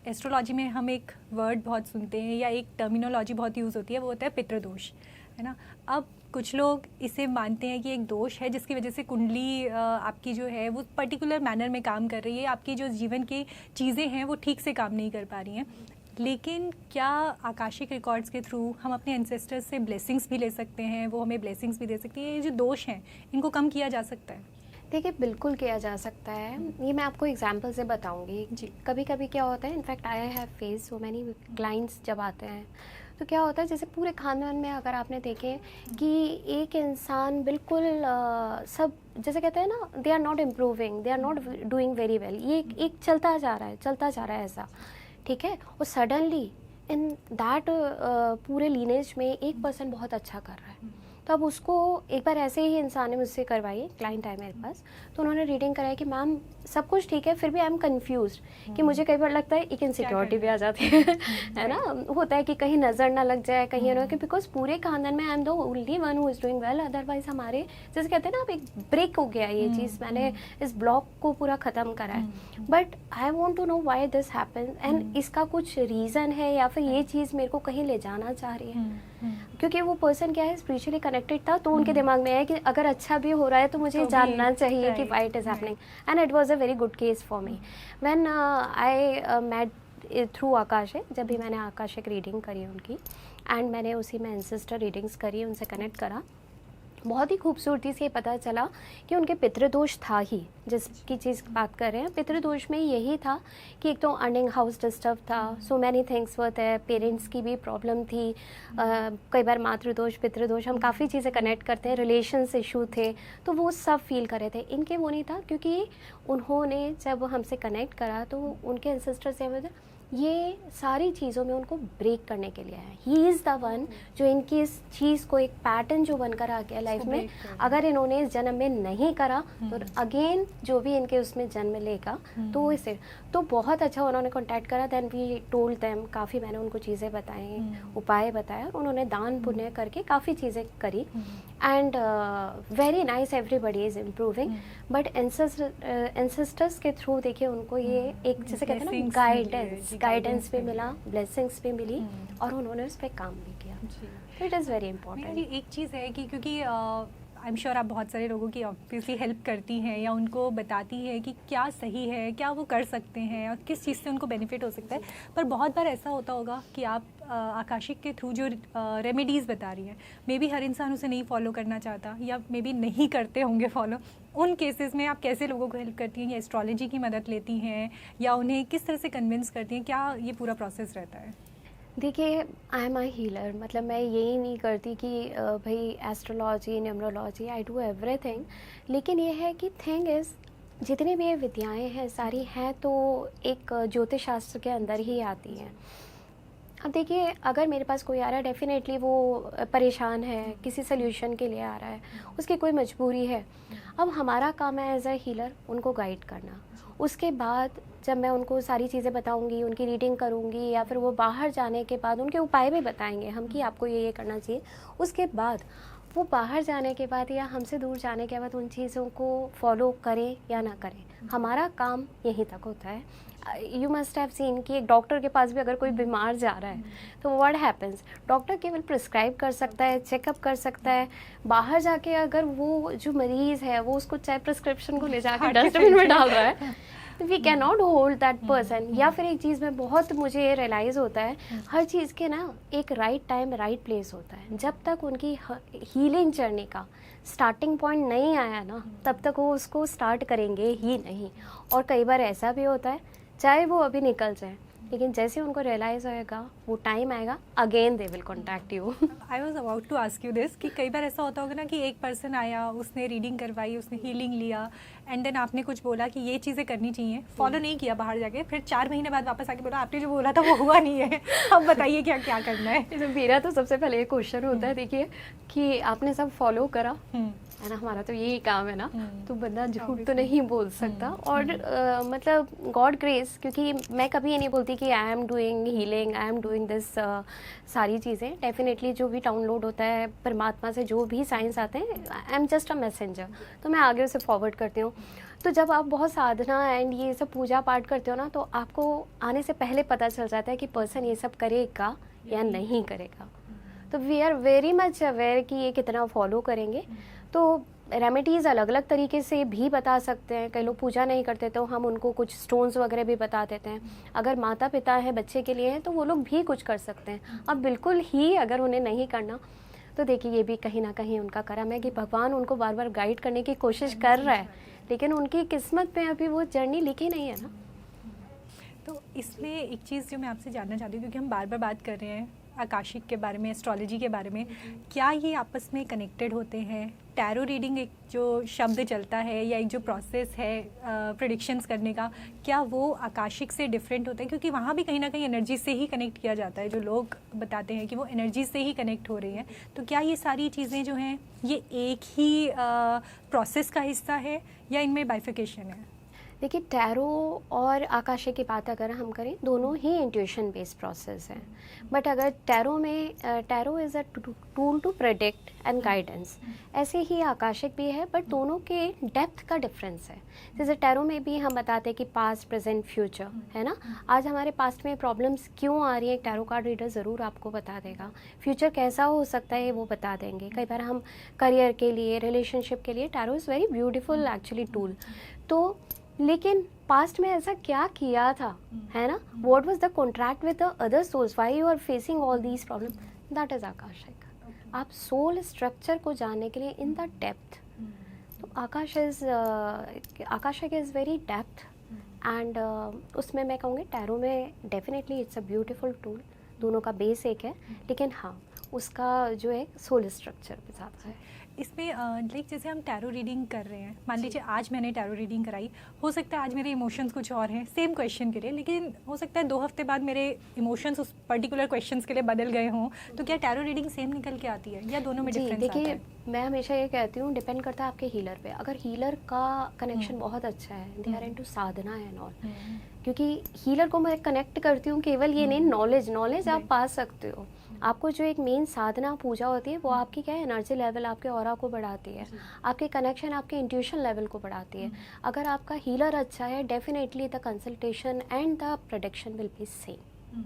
एस्ट्रोलॉजी में हम एक वर्ड बहुत सुनते हैं, या एक टर्मिनोलॉजी बहुत यूज़ होती है, वो होता है पितृदोष, है ना। अब कुछ लोग इसे मानते हैं कि एक दोष है जिसकी वजह से कुंडली आपकी जो है वो पर्टिकुलर मैनर में काम कर रही है, आपकी जो जीवन की चीज़ें हैं वो ठीक से काम नहीं कर पा रही हैं। लेकिन क्या आकाशिक रिकॉर्ड्स के थ्रू हम अपने एंसेस्टर्स से ब्लेसिंग्स भी ले सकते हैं, वो हमें ब्लेसिंग्स भी दे सकती है? ये जो दोष हैं इनको कम किया जा सकता है? देखिए, बिल्कुल किया जा सकता है। ये मैं आपको एग्जांपल से बताऊंगी जी। कभी कभी क्या होता है, in fact I have face so many clients जब आते हैं, तो क्या होता है, जैसे पूरे खानदान में अगर आपने देखे कि एक इंसान बिल्कुल सब, जैसे कहते हैं ना, they are not improving, they are not doing very well, ये एक चलता जा रहा है ऐसा, ठीक है। और सडनली इन दैट पूरे लीनेज में एक पर्सन बहुत अच्छा कर रहा है, तो अब उसको एक बार ऐसे ही इंसान ने मुझसे करवाई, क्लाइंट है मेरे पास, तो उन्होंने रीडिंग कराई कि मैम सब कुछ ठीक है, फिर भी आई एम कन्फ्यूज, कि मुझे कई बार लगता है एक इनसिक्योरिटी भी आ जाती है ना, होता है कि कहीं नज़र ना लग जाए, कहीं ना, कि बिकॉज पूरे खानदान में I am the only one who is doing well, otherwise हमारे, जैसे कहते हैं ना, अब एक ब्रेक हो गया ये चीज़, मैंने इस ब्लॉक को पूरा ख़त्म करा है। But I want to know why this happen, and इसका कुछ रीज़न है, या फिर ये चीज़ मेरे को कहीं ले जाना चाह रही है, क्योंकि वो पर्सन क्या है, स्पिरिचुअली कनेक्टेड था, तो उनके दिमाग में है कि अगर अच्छा भी हो रहा है तो मुझे जानना चाहिए कि why it is happening. And it was a very good case for me when I met through Akash है, जब भी मैंने आकाशिक रीडिंग करी उनकी, एंड मैंने उसी में एंसेस्टर रीडिंग्स करी, उनसे कनेक्ट करा, बहुत ही खूबसूरती से पता चला कि उनके पितृदोष था ही, जिसकी चीज़ बात कर रहे हैं। पितृदोष में यही था कि एक तो अर्निंग हाउस डिस्टर्ब था, so many things were there, parents की भी प्रॉब्लम थी, कई बार मातृदोष, पितृदोष, हम काफ़ी चीज़ें कनेक्ट करते हैं, रिलेशंस इशू थे, तो वो सब फील कर रहे थे। इनके वो नहीं था, क्योंकि उन्होंने जब हमसे कनेक्ट करा तो उनके एंसेस्टर से ये सारी चीज़ों में उनको ब्रेक करने के लिए है। ही इज़ द वन जो इनकी इस चीज़ को, एक पैटर्न जो बनकर आ गया लाइफ में, अगर इन्होंने इस जन्म में नहीं करा तो अगेन जो भी इनके उसमें जन्म लेगा, तो इसे, तो बहुत अच्छा उन्होंने कॉन्टैक्ट करा। देन वी टोल्ड देम, काफ़ी मैंने उनको चीज़ें बताई, उपाय बताया, और उन्होंने दान पुण्य करके काफ़ी चीज़ें करी, and very nice, everybody is improving. But ancestors के थ्रू देखिए उनको ये एक, जैसे कहते हैं ना, गाइडेंस भी मिला, ब्लेसिंग्स भी मिली, और उन्होंने उस पर काम भी किया। तो इट इज़ वेरी इम्पोर्टेंट। एक चीज़ है कि क्योंकि आई एम श्योर आप बहुत सारे लोगों की ऑब्वियसली हेल्प करती हैं या उनको बताती है कि क्या सही है, क्या वो कर सकते हैं और किस चीज़ से उनको बेनिफिट हो सकता है। पर बहुत बार ऐसा होता होगा कि आप आकाशिक के थ्रू जो रेमेडीज़ बता रही हैं, मे बी हर इंसान उसे नहीं फॉलो करना चाहता या मे बी नहीं करते होंगे फॉलो। उन केसेस में आप कैसे लोगों को हेल्प करती हैं, या एस्ट्रोलॉजी की मदद लेती हैं या उन्हें किस तरह से कन्विंस करती हैं, क्या ये पूरा प्रोसेस रहता है? देखिए, आई एम अ हीलर, मतलब मैं यही नहीं करती कि भाई astrology, numerology, I do everything. लेकिन ये है कि थिंग इज़, जितनी भी ये विद्याएँ हैं सारी हैं तो एक ज्योतिष शास्त्र के अंदर ही आती हैं। अब देखिए, अगर मेरे पास कोई आ रहा है, डेफिनेटली वो परेशान है, किसी सोल्यूशन के लिए आ रहा है, उसकी कोई मजबूरी है। अब हमारा काम है एज अ हीलर उनको गाइड करना। उसके बाद जब मैं उनको सारी चीज़ें बताऊंगी, उनकी रीडिंग करूंगी, या फिर वो बाहर जाने के बाद उनके उपाय भी बताएंगे हम कि आपको ये करना चाहिए। उसके बाद वो बाहर जाने के बाद या हमसे दूर जाने के बाद उन चीज़ों को फॉलो करें या ना करें, हमारा काम यहीं तक होता है। यू मस्ट हैव सीन कि एक डॉक्टर के पास भी अगर कोई बीमार जा रहा है तो व्हाट हैपेंस, डॉक्टर केवल प्रिस्क्राइब कर सकता है, चेकअप कर सकता है। बाहर जाके अगर वो जो मरीज़ है वो उसको चाहे प्रिस्क्रिप्शन को ले जाकर डस्टबिन में डाल रहा है, we can not hold that person. या फिर एक चीज़ में बहुत मुझे रियलाइज़ होता है, हर चीज़ के ना एक राइट टाइम राइट प्लेस होता है। जब तक उनकी हीलिंग जर्नी का स्टार्टिंग पॉइंट नहीं आया ना, तब तक वो उसको स्टार्ट करेंगे ही नहीं। और कई बार ऐसा भी होता है, चाहे वो अभी निकल जाए, लेकिन जैसे उनको रियलाइज़ होएगा, वो टाइम आएगा, again they will contact you. I was about to ask you this कि कई बार ऐसा होता होगा ना कि एक पर्सन आया, उसने रीडिंग करवाई, उसने हीलिंग लिया, एंड देन आपने कुछ बोला कि ये चीज़ें करनी चाहिए, फॉलो नहीं किया बाहर जाके, फिर 4 महीने बाद वापस आके बोला आपने जो बोला था वो हुआ नहीं है, अब बताइए क्या क्या करना है। तो मेरा तो सबसे पहले ये क्वेश्चन होता है, देखिए कि आपने सब फॉलो करा है ना, हमारा तो यही काम है ना, तो बंदा झूठ तो नहीं बोल सकता। और मतलब गॉड ग्रेस, क्योंकि मैं कभी ये नहीं बोलती कि I am doing healing, I am doing this, सारी चीज़ें डेफिनेटली जो भी डाउनलोड होता है परमात्मा से, जो भी साइंस आते हैं, I am just a messenger, तो मैं आगे उसे फॉरवर्ड करती हूँ। तो जब आप बहुत साधना एंड ये सब पूजा पाठ करते हो ना, तो आपको आने से पहले पता चल जाता है कि पर्सन ये सब करेगा या नहीं करेगा। तो we are very much aware कि ये कितना फॉलो करेंगे। तो रेमेडीज़ अलग अलग तरीके से भी बता सकते हैं। कई लोग पूजा नहीं करते तो हम उनको कुछ स्टोन्स वगैरह भी बता देते हैं। अगर माता पिता हैं बच्चे के लिए हैं तो वो लोग भी कुछ कर सकते हैं। अब बिल्कुल ही अगर उन्हें नहीं करना, तो देखिए ये भी कहीं ना कहीं उनका करम है कि भगवान उनको बार बार गाइड करने की कोशिश कर रहा है, लेकिन उनकी किस्मत में अभी वो जर्नी लिखी नहीं है ना। तो इसमें एक चीज़ जो मैं आपसे जानना चाहती हूँ, क्योंकि हम बार बार बात कर रहे हैं आकाशिक के बारे में, एस्ट्रोलॉजी के बारे में, क्या ये आपस में कनेक्टेड होते हैं? टैरो रीडिंग एक जो शब्द चलता है या एक जो प्रोसेस है प्रेडिक्शंस करने का, क्या वो आकाशिक से डिफरेंट होता है? क्योंकि वहाँ भी कहीं ना कहीं एनर्जी से ही कनेक्ट किया जाता है, जो लोग बताते हैं कि वो एनर्जी से ही कनेक्ट हो रही हैं। तो क्या ये सारी चीज़ें जो हैं ये एक ही प्रोसेस का हिस्सा है या इनमें बाइफिकेशन है? देखिए, टैरो और आकाशिक की बात अगर हम करें, दोनों ही इंट्यूशन बेस्ड प्रोसेस हैं। बट अगर टैरो में, tarot is a tool to predict and guidance, ऐसे ही आकाशिक भी है, बट दोनों के डेप्थ का डिफरेंस है। जैसे टैरो में भी हम बताते हैं कि पास्ट, प्रेजेंट, फ्यूचर, है ना। आज हमारे पास्ट में प्रॉब्लम्स क्यों आ रही है, एक टैरो कार्ड रीडर ज़रूर आपको बता देगा। फ्यूचर कैसा हो सकता है वो बता देंगे। कई बार हम करियर के लिए, रिलेशनशिप के लिए, tarot is very beautiful actually tool. तो लेकिन पास्ट में ऐसा क्या किया था, है ना, what was the contract with the other souls, why you are facing all these problem, that is akashic. आप सोल स्ट्रक्चर को जानने के लिए इन द डेप्थ, तो akashic is very depth and उसमें मैं कहूँगी टैरो में definitely it's a beautiful tool. दोनों का बेस एक है, लेकिन हाँ उसका जो है सोल स्ट्रक्चर पे ज़्यादा है। इसमें लाइक जैसे हम टैरो रीडिंग कर रहे हैं, मान लीजिए आज मैंने टैरो रीडिंग कराई, हो सकता है आज मेरे इमोशंस कुछ और हैं सेम क्वेश्चन के लिए, लेकिन हो सकता है 2 हफ्ते बाद मेरे इमोशंस उस पर्टिकुलर क्वेश्चंस के लिए बदल गए हों। तो क्या टैरो रीडिंग सेम निकल के आती है या दोनों में डिफरेंस आता है? देखिए, मैं हमेशा ये कहती हूँ, डिपेंड करता है आपके हीलर पे। अगर हीलर का कनेक्शन बहुत अच्छा है, they are into sadhana and all, क्योंकि हीलर को मैं कनेक्ट करती हूँ केवल ये नहीं, नॉलेज आप पा सकते हो। आपको जो एक मेन साधना पूजा होती है वो आपकी क्या है, एनर्जी लेवल, आपके ऑरा को बढ़ाती है, आपके कनेक्शन, आपके इंट्यूशन लेवल को बढ़ाती है। अगर आपका हीलर अच्छा है, definitely the consultation and the prediction will be same.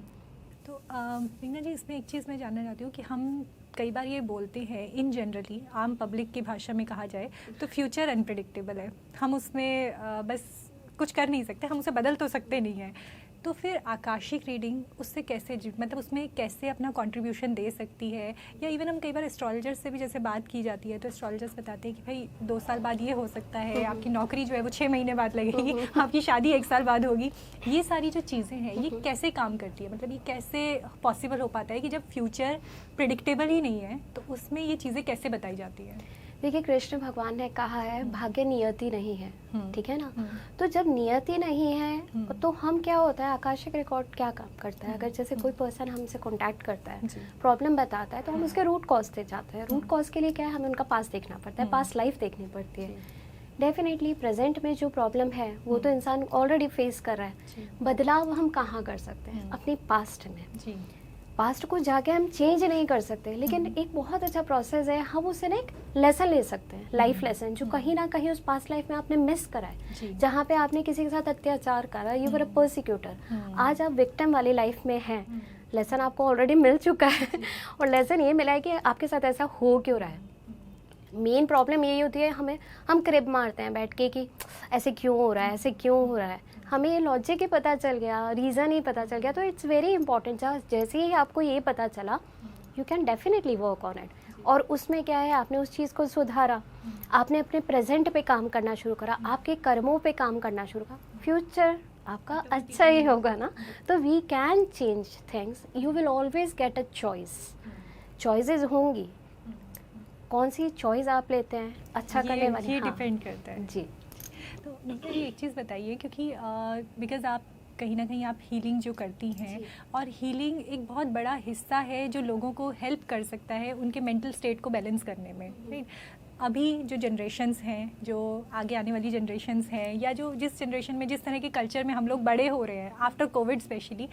तो मीना जी, इसमें एक चीज़ मैं जानना चाहती हूँ कि हम कई बार ये बोलते हैं, इन जनरली आम पब्लिक की भाषा में कहा जाए तो फ्यूचर अनप्रेडिक्टेबल है, हम उसमें बस कुछ कर नहीं सकते, हम उसे बदल तो सकते नहीं हैं। तो फिर आकाशिक रीडिंग उससे कैसे मतलब उसमें कैसे अपना कंट्रीब्यूशन दे सकती है? या इवन हम कई बार एस्ट्रोलॉजर्स से भी जैसे बात की जाती है तो एस्ट्रोलॉजर्स बताते हैं कि भाई 2 साल बाद ये हो सकता है, आपकी नौकरी जो है वो 6 महीने बाद लगेगी, आपकी शादी 1 साल बाद होगी। ये सारी जो चीज़ें हैं ये कैसे काम करती है? मतलब ये कैसे पॉसिबल हो पाता है कि जब फ्यूचर प्रिडिक्टेबल ही नहीं है तो उसमें ये चीज़ें कैसे बताई जाती हैं? देखिए, कृष्ण भगवान ने कहा है भाग्य नियति नहीं है, ठीक है ना। हम्म। तो जब नियति नहीं है तो हम क्या होता है, आकाशिक रिकॉर्ड क्या काम करता है, अगर जैसे कोई पर्सन हमसे कांटेक्ट करता है, प्रॉब्लम बताता है, तो हम उसके रूट कॉज पे जाते हैं। रूट कॉज के लिए क्या है, हमें उनका पास्ट देखना पड़ता है, पास्ट लाइफ देखनी पड़ती है। डेफिनेटली प्रेजेंट में जो प्रॉब्लम है वो तो इंसान ऑलरेडी फेस कर रहा है। बदलाव हम कहाँ कर सकते हैं, अपनी पास्ट में। पास्ट को जाके हम चेंज नहीं कर सकते, लेकिन एक बहुत अच्छा प्रोसेस है, हम उससे ना एक लेसन ले सकते हैं, लाइफ लेसन, जो कहीं ना कहीं उस पास्ट लाइफ में आपने मिस करा है, जहाँ पे आपने किसी के साथ अत्याचार करा, यू वर अ पर्सिक्यूटर, आज आप विक्टिम वाली लाइफ में हैं। लेसन आपको ऑलरेडी मिल चुका है और लेसन ये मिला है कि आपके साथ ऐसा हो क्यों रहा है। मेन प्रॉब्लम यही होती है, हम क्रिब मारते हैं बैठ के कि ऐसे क्यों हो रहा है, ऐसे क्यों हो रहा है। हमें ये लॉजिक ही पता चल गया, रीज़न ही पता चल गया, तो इट्स वेरी इंपॉर्टेंट। जैसे ही आपको ये पता चला, you can definitely work on it. और उसमें क्या है, आपने उस चीज़ को सुधारा, आपने अपने प्रेजेंट पे काम करना शुरू करा, आपके कर्मों पे काम करना शुरू करा, फ्यूचर आपका अच्छा ही होगा ना। तो we can change things, you will always get a choice. Choices होंगी, कौन सी चॉइस आप लेते हैं अच्छा करने वाली, ये डिपेंड करता है जी। तो मुझे एक चीज़ बताइए, क्योंकि बिकॉज़ आप कहीं ना कहीं आप हीलिंग जो करती हैं, और हीलिंग एक बहुत बड़ा हिस्सा है जो लोगों को हेल्प कर सकता है उनके मेंटल स्टेट को बैलेंस करने में, राइट। अभी जो जनरेशन्स हैं, जो आगे आने वाली जनरेशन्स हैं, या जो जिस जनरेशन में, जिस तरह के कल्चर में हम लोग बड़े हो रहे हैं आफ्टर कोविड स्पेशली,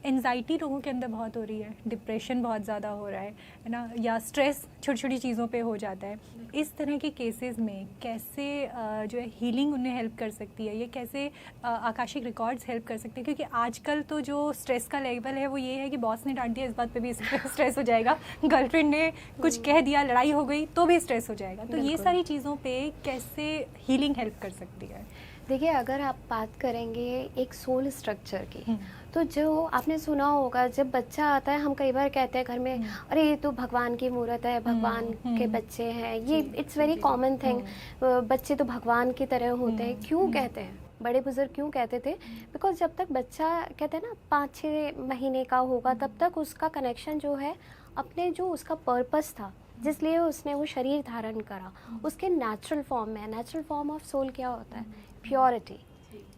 एंजाइटी लोगों के अंदर बहुत हो रही है, डिप्रेशन बहुत ज़्यादा हो रहा है ना, या स्ट्रेस छोटी छोटी चीज़ों पे हो जाता है। इस तरह के केसेस में कैसे जो है हीलिंग उन्हें हेल्प कर सकती है, ये कैसे आकाशिक रिकॉर्ड्स हेल्प कर सकते हैं? क्योंकि आजकल तो जो स्ट्रेस का लेवल है वो ये है कि बॉस ने डांट दिया, इस बात पे भी स्ट्रेस हो जाएगा, गर्लफ्रेंड ने कुछ कह दिया, लड़ाई हो गई तो भी स्ट्रेस हो जाएगा। तो ये सारी चीज़ों पर कैसे हीलिंग हेल्प कर सकती है? देखिए, अगर आप बात करेंगे एक सोल स्ट्रक्चर की, तो जो आपने सुना होगा, जब बच्चा आता है, हम कई बार कहते हैं घर में, अरे ये तो भगवान की मूर्त है, भगवान के बच्चे हैं, ये इट्स वेरी कॉमन थिंग, बच्चे तो भगवान की तरह होते हैं। क्यों कहते हैं, बड़े बुजुर्ग क्यों कहते थे? बिकॉज जब तक बच्चा, कहते हैं ना, 5-6 महीने का होगा, तब तक उसका कनेक्शन जो है अपने, जो उसका पर्पस था जिसलिए उसने वो शरीर धारण करा, उसके नेचुरल फॉर्म में। नेचुरल फॉर्म ऑफ सोल क्या होता है? प्योरिटी,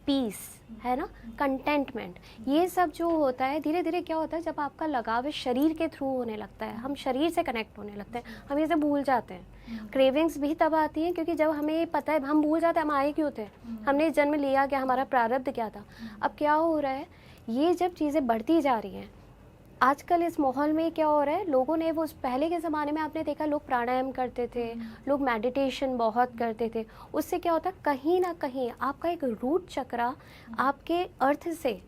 पीस, है ना, कंटेंटमेंट। ये सब जो होता है, धीरे धीरे क्या होता है, जब आपका लगाव शरीर के थ्रू होने लगता है, हम शरीर से कनेक्ट होने लगते हैं, हम इसे भूल जाते हैं। क्रेविंग्स भी तब आती हैं क्योंकि जब हमें पता है, हम भूल जाते हैं हम आए क्यों थे, हमने जन्म लिया क्या, हमारा प्रारब्ध क्या था। अब क्या हो रहा है, ये जब चीज़ें बढ़ती जा रही हैं, आजकल इस माहौल में क्या हो रहा है, लोगों ने, वो पहले के ज़माने में आपने देखा लोग प्राणायाम करते थे, लोग मेडिटेशन बहुत करते थे, उससे क्या होता है, कहीं ना कहीं आपका एक रूट चक्रा आपके अर्थ से,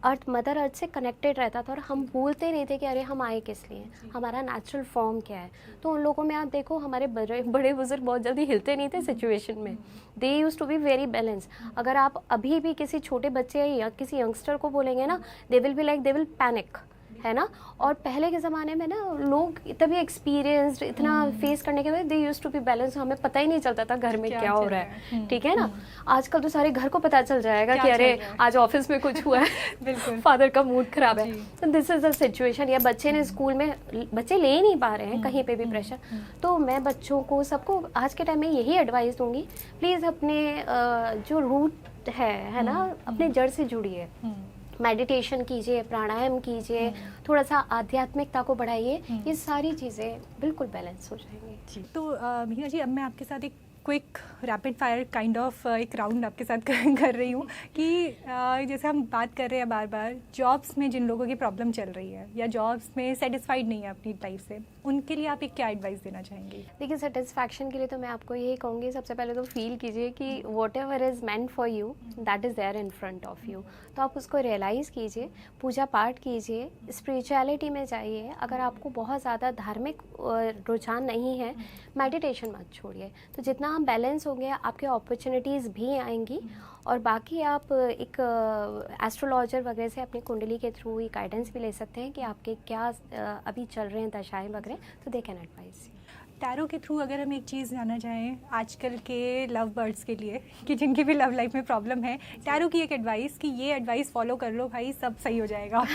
अर्थ, मदर अर्थ से कनेक्टेड रहता था, और हम भूलते नहीं थे कि अरे हम आए किस लिए, हमारा नेचुरल फॉर्म क्या है। तो उन लोगों में आप देखो, हमारे बड़े बुजुर्ग बहुत जल्दी हिलते नहीं थे सिचुएशन में, they use to be very balance. अगर आप अभी भी किसी छोटे बच्चे या किसी यंगस्टर को बोलेंगे ना, they will be like, they will panic, है ना। और पहले के ज़माने में ना, लोग तभी एक्सपीरियंस्ड, इतना फेस करने के बाद, they used to be balance, हमें पता ही नहीं चलता था घर में क्या हो रहा है, ठीक है ना। आजकल तो सारे घर को पता चल जाएगा कि अरे आज ऑफिस में कुछ हुआ है, फादर का मूड खराब है, तो दिस इज द सिचुएशन। या बच्चे ने स्कूल में, बच्चे ले ही नहीं पा रहे हैं कहीं पे भी प्रेशर, तो मैं बच्चों को, सबको आज के टाइम में यही एडवाइस दूंगी, प्लीज़ अपने जो रूट है ना, अपने जड़ से जुड़िए, मेडिटेशन कीजिए, प्राणायाम कीजिए, थोड़ा सा आध्यात्मिकता को बढ़ाइए, ये सारी चीज़ें बिल्कुल बैलेंस हो जाएंगी। तो मीना जी, अब मैं आपके साथ एक quick rapid fire kind of एक राउंड आपके साथ कर रही हूँ कि जैसे हम बात कर रहे हैं बार बार जॉब्स में जिन लोगों की प्रॉब्लम चल रही है या जॉब्स में सेटिस्फाइड नहीं है अपनी लाइफ से, उनके लिए आप एक क्या एडवाइस देना चाहेंगे? देखिए, सेटिस्फैक्शन के लिए तो मैं आपको यही कहूँगी, सबसे पहले तो फील कीजिए कि whatever is meant for you that is there in front of you. तो आप उसको रियलाइज़ कीजिए, पूजा पाठ कीजिए, स्पिरिचुअलिटी में जाइए। अगर आपको बहुत ज़्यादा धार्मिक रुझान नहीं है, मेडिटेशन मत छोड़िए। तो जितना हम बैलेंस होंगे आपके अपॉर्चुनिटीज़ भी आएंगी। और बाकी आप एक एस्ट्रोलॉजर वगैरह से अपनी कुंडली के थ्रू ये गाइडेंस भी ले सकते हैं कि आपके क्या अभी चल रहे हैं दशाएं वगैरह, तो दे कैन एडवाइस। टैरो के थ्रू अगर हम एक चीज़ जानना चाहें आजकल के लव बर्ड्स के लिए कि जिनकी भी लव लाइफ में प्रॉब्लम है, टैरो की एक एडवाइस कि ये एडवाइस फॉलो कर लो भाई, सब सही हो जाएगा।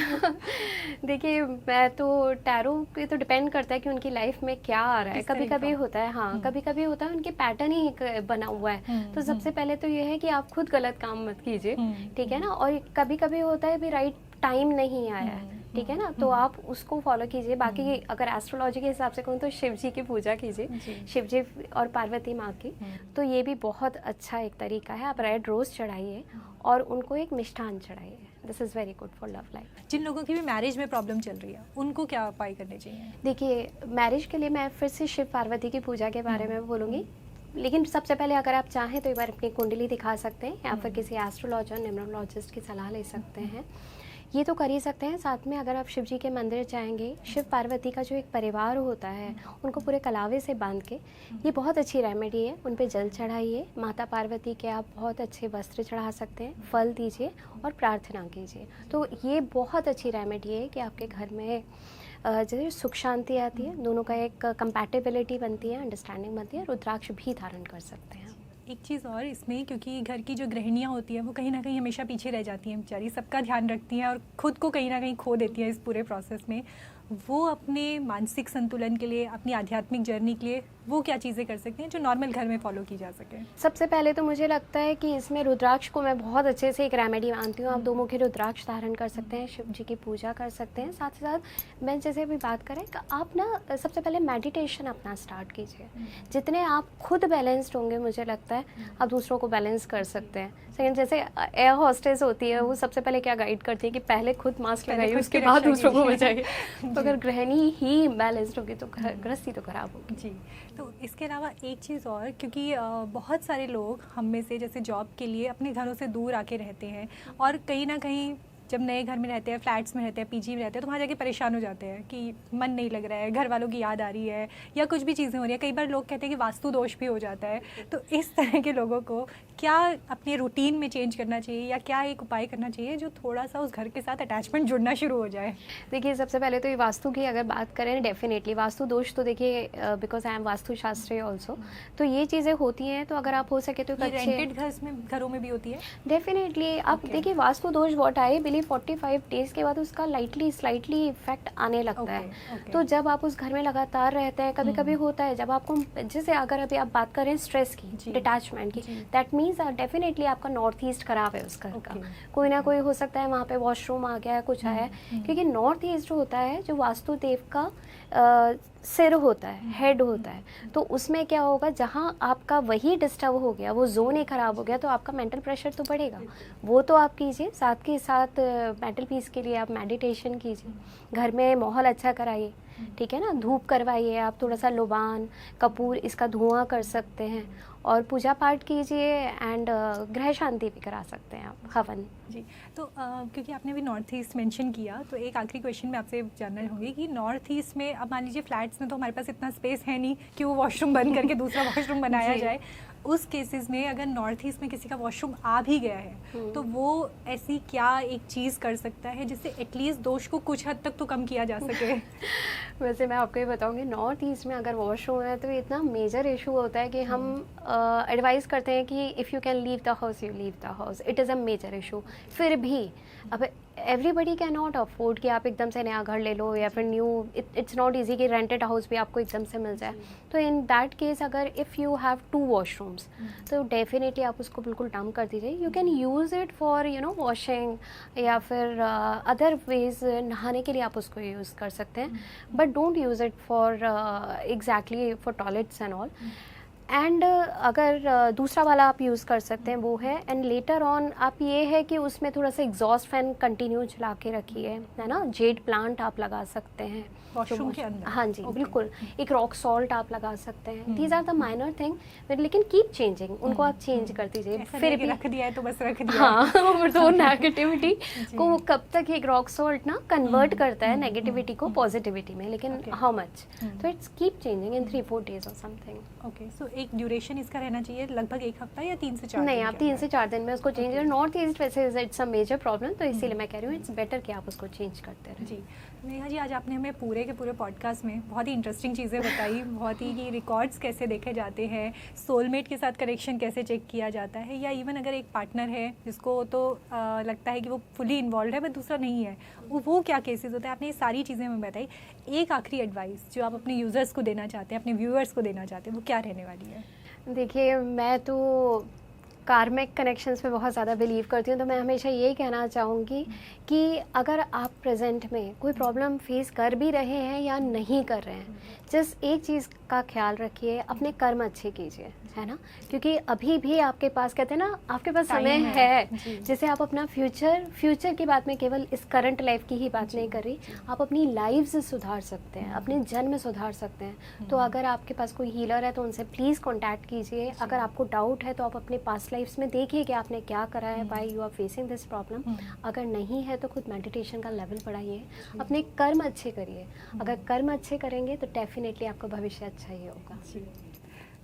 देखिए, मैं तो टैरो पे तो डिपेंड करता है कि उनकी लाइफ में क्या आ रहा है। कभी कभी होता है, हाँ, कभी कभी होता है उनके पैटर्न ही एक बना हुआ है। तो सबसे पहले तो ये है कि आप खुद गलत काम मत कीजिए, ठीक है ना। और कभी कभी होता है भी राइट टाइम नहीं आया है, ठीक है ना, तो आप उसको फॉलो कीजिए। बाकी अगर एस्ट्रोलॉजी के हिसाब से कहूँ तो शिव जी की पूजा कीजिए, शिव जी और पार्वती माँ की, तो ये भी बहुत अच्छा एक तरीका है। आप रेड रोज़ चढ़ाइए और उनको एक मिष्ठान चढ़ाइए, this is very good for love life. जिन लोगों की भी मैरिज में प्रॉब्लम चल रही है उनको क्या उपाय करने चाहिए? देखिए, मैरिज के लिए मैं फिर से शिव पार्वती की पूजा के बारे में बोलूँगी, लेकिन सबसे पहले अगर आप चाहें तो एक बार अपनी कुंडली दिखा सकते हैं या फिर किसी एस्ट्रोलॉजर न्यूमरोलॉजिस्ट की सलाह ले सकते हैं, ये तो कर ही सकते हैं। साथ में अगर आप शिव जी के मंदिर जाएंगे, शिव पार्वती का जो एक परिवार होता है उनको पूरे कलावे से बांध के, ये बहुत अच्छी रेमेडी है। उन पे जल चढ़ाइए, माता पार्वती के आप बहुत अच्छे वस्त्र चढ़ा सकते हैं, फल दीजिए और प्रार्थना कीजिए। तो ये बहुत अच्छी रेमेडी है कि आपके घर में जैसे सुख शांति आती है, दोनों का एक कंपैटिबिलिटी बनती है, अंडरस्टैंडिंग बनती है। रुद्राक्ष भी धारण कर सकते हैं। एक चीज़ और इसमें, क्योंकि घर की जो गृहिणियाँ होती हैं वो कहीं ना कहीं हमेशा पीछे रह जाती हैं बेचारी, सबका ध्यान रखती हैं और खुद को कहीं ना कहीं खो देती हैं इस पूरे प्रोसेस में। वो अपने मानसिक संतुलन के लिए, अपनी आध्यात्मिक जर्नी के लिए वो क्या चीज़ें कर सकती हैं जो नॉर्मल घर में फॉलो की जा सके? सबसे पहले तो मुझे लगता है कि इसमें रुद्राक्ष को मैं बहुत अच्छे से एक रेमेडी मानती हूँ। आप 2 मुखी रुद्राक्ष धारण कर सकते हैं, शिव जी की पूजा कर सकते हैं। साथ ही साथ मैं जैसे भी बात करें कि आप ना सबसे पहले मेडिटेशन अपना स्टार्ट कीजिए। जितने आप खुद बैलेंस्ड होंगे, मुझे लगता है आप दूसरों को बैलेंस कर सकते हैं। सेकेंड, जैसे एयर हॉस्टेस होती है, वो सबसे पहले क्या गाइड करती है कि पहले खुद मास्क लगाइए, उसके बाद दूसरों को बचाइए। तो अगर गृहिणी ही बैलेंस्ड होगी तो गृहस्थी तो खराब होगी। जी। तो इसके अलावा एक चीज़ और, क्योंकि बहुत सारे लोग हम में से जैसे जॉब के लिए अपने घरों से दूर आके रहते हैं और कहीं ना कहीं जब नए घर में रहते हैं, फ्लैट्स में रहते हैं, पीजी में रहते हैं, तो वहाँ जाके परेशान हो जाते हैं कि मन नहीं लग रहा है, घर वालों की याद आ रही है या कुछ भी चीज़ें हो रही है। कई बार लोग कहते हैं कि वास्तु दोष भी हो जाता है। तो इस तरह के लोगों को क्या अपने रूटीन में चेंज करना चाहिए या क्या एक उपाय करना चाहिए जो थोड़ा सा उस घर के साथ अटैचमेंट जुड़ना शुरू हो जाए? देखिए, सबसे पहले तो ये वास्तु की अगर बात करें, डेफिनेटली वास्तु दोष तो देखिए, because I am vastu Shastri also, तो ये चीज़ें होती हैं। तो अगर आप हो सके तो रेंटेड घरों में भी होती है डेफिनेटली। आप देखिए, वास्तु दोष व्हाट आई बिलीव 45 डेज के बाद उसका स्लाइटली इफेक्ट आने लगता है। तो जब आप उस घर में लगातार रहते हैं, कभी कभी होता है जब आपको, जैसे अगर अभी आप बात करें स्ट्रेस की, डिटैचमेंट की, दैट मीन्स डेफिनेटली आपका नॉर्थ ईस्ट खराब है उस घर का। कोई ना कोई हो सकता है वहाँ पे वॉशरूम आ गया है, कुछ आया है, क्योंकि नॉर्थ ईस्ट जो होता है, जो वास्तुदेव का सिर होता है, हेड होता है, तो उसमें क्या होगा, जहाँ आपका वही डिस्टर्ब हो गया, वो जोन ही खराब हो गया, तो आपका मेंटल प्रेशर तो बढ़ेगा। वो तो आप कीजिए, साथ के साथ मेंटल पीस के लिए आप मेडिटेशन कीजिए, घर में माहौल अच्छा कराइए, ठीक है ना, धूप करवाइए आप, थोड़ा सा लोबान कपूर इसका धुआं कर सकते हैं और पूजा पाठ कीजिए एंड ग्रह शांति भी करा सकते हैं आप, हवन। जी। तो क्योंकि आपने भी नॉर्थ ईस्ट मेंशन किया, तो एक आखिरी क्वेश्चन मैं आपसे जानना चाहूँगी कि नॉर्थ ईस्ट में, अब मान लीजिए फ्लैट्स में तो हमारे पास इतना स्पेस है नहीं कि वो वॉशरूम बंद करके दूसरा वॉशरूम बनाया जाए। उस केसेस में अगर नॉर्थ ईस्ट में किसी का वॉशरूम आ भी गया है तो वो ऐसी क्या एक चीज़ कर सकता है जिससे एटलीस्ट दोष को कुछ हद तक तो कम किया जा सके? वैसे मैं आपको ये बताऊंगी, नॉर्थ ईस्ट में अगर वॉशरूम है तो इतना मेजर इशू होता है कि हम एडवाइस करते हैं कि if you can leave the house you leave the house, it is a major issue. फिर भी अब एवरीबडी कैन नॉट अफोर्ड कि आप एकदम से नया घर ले लो या फिर न्यू, इट्स नॉट ईजी कि रेंटेड हाउस भी आपको एकदम से मिल जाए। तो इन दैट केस अगर इफ़ यू हैव 2 वॉशरूम्स तो डेफिनेटली आप उसको बिल्कुल डंप कर दीजिए। You can use it for washing या फिर अदर वेज, नहाने के लिए आप उसको यूज़ कर सकते हैं, but don't use it for exactly for toilets and all. And अगर दूसरा वाला आप यूज़ कर सकते हैं वो है, एंड लेटर ऑन आप ये है कि उसमें थोड़ा सा एग्जॉस्ट फैन कंटिन्यू चला के रखिए, है ना। जेड प्लांट आप लगा सकते हैं वॉशरूम के अंदर। हाँ जी, Okay. बिल्कुल। एक रॉक सॉल्ट आप लगा सकते हैं। These are the minor thing, लेकिन कीप चेंजिंग, उनको आप चेंज करते ऐसा जाइए। नहीं फिर कि भी रख दिया है तो बस रख दिया। हाँ और तो नेगेटिविटी जी। को कब तक एक रॉक सॉल्ट ना कन्वर्ट करता है नेगेटिविटी को पॉजिटिविटी में, लेकिन Okay. हाउ मच, तो it's keep changing in 3-4 days और समथिंग। ओके, सो एक ड्यूरेशन इसका रहना चाहिए लगभग 1 हफ्ता या 3 से 4 नहीं, दिन आप के 3 अंदर? से 4 दिन में उसको चेंज, नॉर्थ ईस्ट वैसे इट्स अ मेजर प्रॉब्लम, तो इसीलिए मैं कह रही हूँ इट्स बेटर कि आप उसको चेंज करते रहें। जी नेहा जी, आज आपने हमें पूरे के पूरे पॉडकास्ट में बहुत ही इंटरेस्टिंग चीज़ें बताई, बहुत ही कि रिकॉर्ड्स कैसे देखे जाते हैं, सोलमेट के साथ कनेक्शन कैसे चेक किया जाता है, या इवन अगर एक पार्टनर है जिसको तो लगता है कि वो फुली इन्वॉल्व है बट दूसरा नहीं है, वो क्या केसेस होते हैं, आपने ये सारी चीज़ें हमें बताई। एक आखिरी एडवाइस जो आप अपने यूज़र्स को देना चाहते हैं, अपने व्यूअर्स को देना चाहते हैं, वो क्या रहने वाली है? देखिए, मैं तो कार्मिक कनेक्शंस पे बहुत ज़्यादा बिलीव करती हूँ, तो मैं हमेशा यही कहना चाहूँगी कि अगर आप प्रेजेंट में कोई प्रॉब्लम फेस कर भी रहे हैं या नहीं कर रहे हैं, जस्ट एक चीज़ का ख्याल रखिए, अपने कर्म अच्छे कीजिए, है ना। क्योंकि अभी भी आपके पास, कहते हैं ना, आपके पास समय Time है। जैसे आप अपना फ्यूचर की बात में, केवल इस करंट लाइफ की ही बात नहीं कर रही, आप अपनी लाइफ सुधार सकते हैं, अपने जन्म सुधार सकते हैं। तो अगर आपके पास कोई हीलर है तो उनसे प्लीज़ कॉन्टैक्ट कीजिए। अगर आपको डाउट है तो आप अपने पास्ट लाइफ्स में देखिए कि आपने क्या करा है, why you are facing this problem. अगर नहीं है तो खुद मेडिटेशन का लेवल बढ़ाइए, अपने कर्म अच्छे करिए। अगर कर्म अच्छे करेंगे तो डेफिनेटली आपका भविष्य अच्छा ही होगा।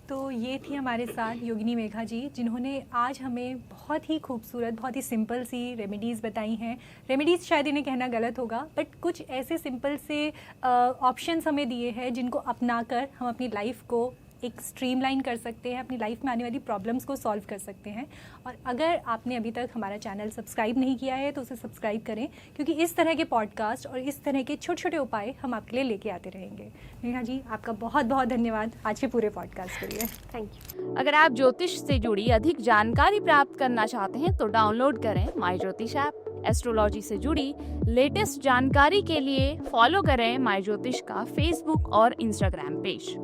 तो ये थी हमारे साथ योगिनी मेघा जी, जिन्होंने आज हमें बहुत ही खूबसूरत, बहुत ही सिंपल सी रेमेडीज़ बताई हैं। रेमेडीज़ शायद इन्हें कहना गलत होगा, बट कुछ ऐसे सिंपल से ऑप्शंस हमें दिए हैं जिनको अपनाकर हम अपनी लाइफ को एक स्ट्रीमलाइन कर सकते हैं, अपनी लाइफ में आने वाली प्रॉब्लम्स को सॉल्व कर सकते हैं। और अगर आपने अभी तक हमारा चैनल सब्सक्राइब नहीं किया है तो उसे सब्सक्राइब करें, क्योंकि इस तरह के पॉडकास्ट और इस तरह के छोटे छोटे उपाय हम आपके लिए लेके आते रहेंगे। नेहा जी, आपका बहुत बहुत धन्यवाद आज के पूरे पॉडकास्ट के लिए। Thank you. अगर आप ज्योतिष से जुड़ी अधिक जानकारी प्राप्त करना चाहते हैं तो डाउनलोड करें माई ज्योतिष ऐप। एस्ट्रोलॉजी से जुड़ी लेटेस्ट जानकारी के लिए फॉलो करें माई ज्योतिष का फेसबुक और इंस्टाग्राम पेज।